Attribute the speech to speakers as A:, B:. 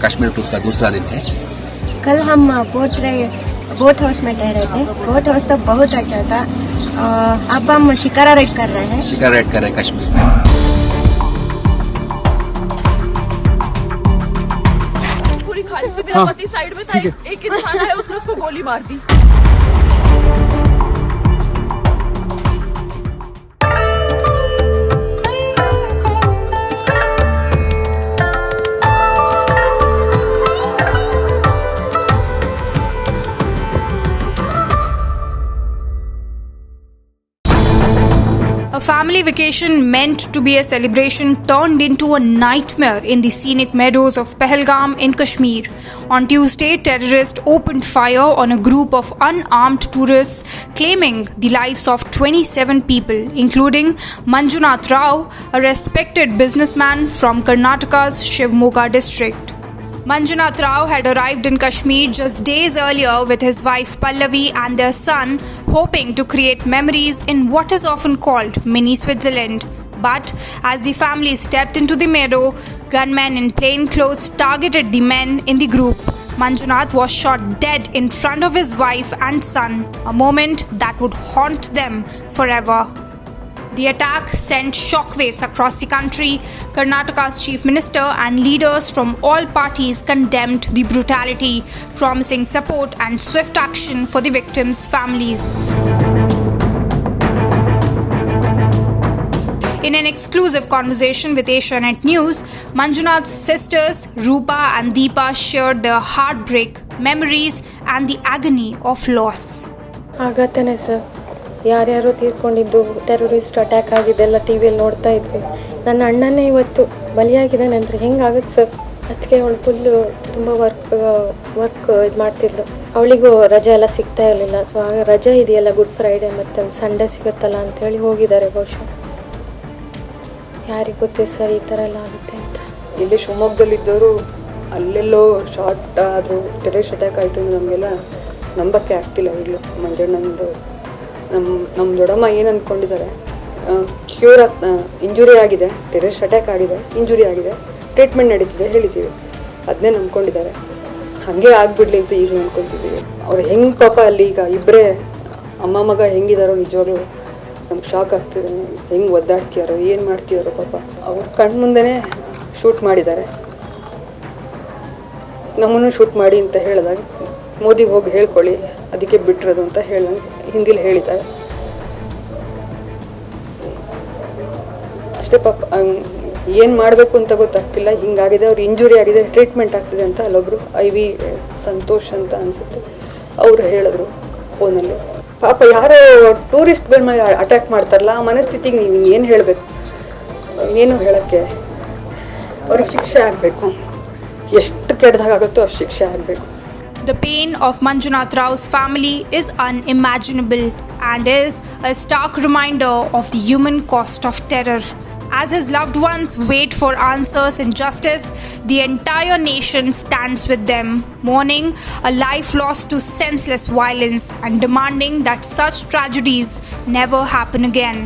A: Kashmir tour का दूसरा दिन है।
B: कल हम बोट हाउस में ठहरे थे। बोट हाउस तो बहुत अच्छा था। अब हम शिकारा राइड कर रहे हैं।
A: कश्मीर में
C: पूरी खाली थी, मेरा पति साइड में था, एक इंसान आया, उसने उसको गोली मार दी।
D: A family vacation meant to be a celebration turned into a nightmare in the scenic meadows of Pahalgam in Kashmir. On Tuesday, terrorists opened fire on a group of unarmed tourists, claiming the lives of 27 people, including Manjunath Rao, a respected businessman from Karnataka's Shivamogga district. Manjunath Rao had arrived in Kashmir just days earlier with his wife Pallavi and their son, hoping to create memories in what is often called mini Switzerland. But as the family stepped into the meadow, gunmen in plain clothes targeted the men in the group. Manjunath was shot dead in front of his wife and son, a moment that would haunt them forever. The attack sent shockwaves across the country. Karnataka's chief minister and leaders from all parties condemned the brutality, promising support and swift action for the victims' families. In an exclusive conversation with Asianet News, Manjunath's sisters Rupa and Deepa shared their heartbreak, memories and the agony of loss.
E: ಆಗತ್ತೇನೆ ಸರ್, ಯಾರ್ಯಾರು ತೀರ್ಕೊಂಡಿದ್ದು, terrorist attack ಆಗಿದ್ದೆಲ್ಲ ಟಿ ವಿಯಲ್ಲಿ ನೋಡ್ತಾ ಇದ್ವಿ. ನನ್ನ ಅಣ್ಣನೇ ಇವತ್ತು ಬಲಿಯಾಗಿದ್ದಾನೆ ಅಂದರೆ ಹೆಂಗಾಗುತ್ತೆ ಸರ್? ಅದಕ್ಕೆ ಅವಳು ಫುಲ್ಲು ತುಂಬ ವರ್ಕ್ ಇದು ಮಾಡ್ತಿದ್ಲು. ಅವಳಿಗೂ ರಜೆ ಎಲ್ಲ ಸಿಗ್ತಾ ಇರಲಿಲ್ಲ. ಸೊ ಆಗ ರಜೆ ಇದೆಯಲ್ಲ, ಗುಡ್ ಫ್ರೈಡೆ ಮತ್ತು ಸಂಡೇ ಸಿಗುತ್ತಲ್ಲ ಅಂಥೇಳಿ ಹೋಗಿದ್ದಾರೆ. ಬಹುಶಃ ಯಾರಿಗೆ ಗೊತ್ತೇ ಸರ್ ಈ ಥರ ಎಲ್ಲ ಆಗುತ್ತೆ ಅಂತ.
F: ಇಲ್ಲಿ ಶಿವಮೊಗ್ಗದಲ್ಲಿದ್ದವರು ಅಲ್ಲೆಲ್ಲೋ ಶಾರ್ಟ್ ಆದರೂ ಟೆರರಿಸ್ಟ್ ಅಟ್ಯಾಕ್ ಆಯಿತು ಅಂದರೆ ನಮಗೆಲ್ಲ ನಂಬಕ್ಕೆ ಆಗ್ತಿಲ್ಲ. ಈಗಲೂ ಮಂಜಣ್ಣಂದು ನಮ್ಮ ದೊಡ್ಡಮ್ಮ ಏನು ಅಂದ್ಕೊಂಡಿದ್ದಾರೆ, ಕ್ಯೂರ್ ಇಂಜುರಿ ಆಗಿದೆ, ಟೆರರಿಸ್ಟ್ ಅಟ್ಯಾಕ್ ಆಗಿದೆ, ಇಂಜುರಿ ಆಗಿದೆ, ಟ್ರೀಟ್ಮೆಂಟ್ ನಡೀತಿದೆ ಹೇಳಿದ್ದೀವಿ, ಅದನ್ನೇ ನಂಬ್ಕೊಂಡಿದ್ದಾರೆ. ಹಾಗೆ ಆಗಿಬಿಡ್ಲಿ ಅಂತ ಈಗ ಅಂದ್ಕೊತಿದ್ದೀವಿ. ಅವ್ರು ಹೆಂಗೆ ಪಾಪ ಅಲ್ಲಿ ಈಗ ಇಬ್ಬರೇ ಅಮ್ಮ ಮಗ ಹೆಂಗಿದಾರೋ ನಿಜವಾಗ್ಲೂ ನಮ್ಗೆ ಶಾಕ್ ಆಗ್ತಿದೆ. ಹೆಂಗೆ ಒದ್ದಾಡ್ತೀಯಾರೋ ಏನು ಮಾಡ್ತೀಯಾರೋ ಪಾಪ. ಅವ್ರ ಕಣ್ಣು ಮುಂದೆನೇ ಶೂಟ್ ಮಾಡಿದ್ದಾರೆ. ನಮ್ಮನ್ನು ಶೂಟ್ ಮಾಡಿ ಅಂತ ಹೇಳಿದಾಗ ಮೋದಿಗೆ ಹೋಗಿ ಹೇಳ್ಕೊಳ್ಳಿ, ಅದಕ್ಕೆ ಬಿಟ್ಟಿರೋದು ಅಂತ ಹೇಳಂಗೆ ಹಿಂದಿಲಿ ಹೇಳಿದ್ದಾರೆ ಅಷ್ಟೇ. ಪಾಪ ಏನು ಮಾಡಬೇಕು ಅಂತ ಗೊತ್ತಾಗ್ತಿಲ್ಲ. ಹಿಂಗಾಗಿದೆ, ಅವ್ರು ಇಂಜುರಿ ಆಗಿದೆ, ಟ್ರೀಟ್ಮೆಂಟ್ ಆಗ್ತಿದೆ ಅಂತ ಅಲ್ಲೊಬ್ರು IV ಸಂತೋಷ್ ಅಂತ ಅನಿಸುತ್ತೆ ಅವರು ಹೇಳಿದ್ರು ಫೋನಲ್ಲಿ. ಪಾಪ ಯಾರೋ ಟೂರಿಸ್ಟ್ಗಳ ಮೇಲೆ ಅಟ್ಯಾಕ್ ಮಾಡ್ತಾರಲ್ಲ, ಆ ಮನಸ್ಥಿತಿಗೆ ನೀವು ಏನು ಹೇಳಬೇಕು? ಏನು ಹೇಳೋಕ್ಕೆ ಅವ್ರಿಗೆ ಶಿಕ್ಷೆ ಆಗಬೇಕು. ಎಷ್ಟು ಕೆಟ್ಟದಾಗುತ್ತೋ ಅಷ್ಟು ಶಿಕ್ಷೆ ಆಗಬೇಕು.
D: The pain of Manjunath Rao's family is unimaginable and is a stark reminder of the human cost of terror. As his loved ones wait for answers and justice, the entire nation stands with them, mourning a life lost to senseless violence and demanding that such tragedies never happen again.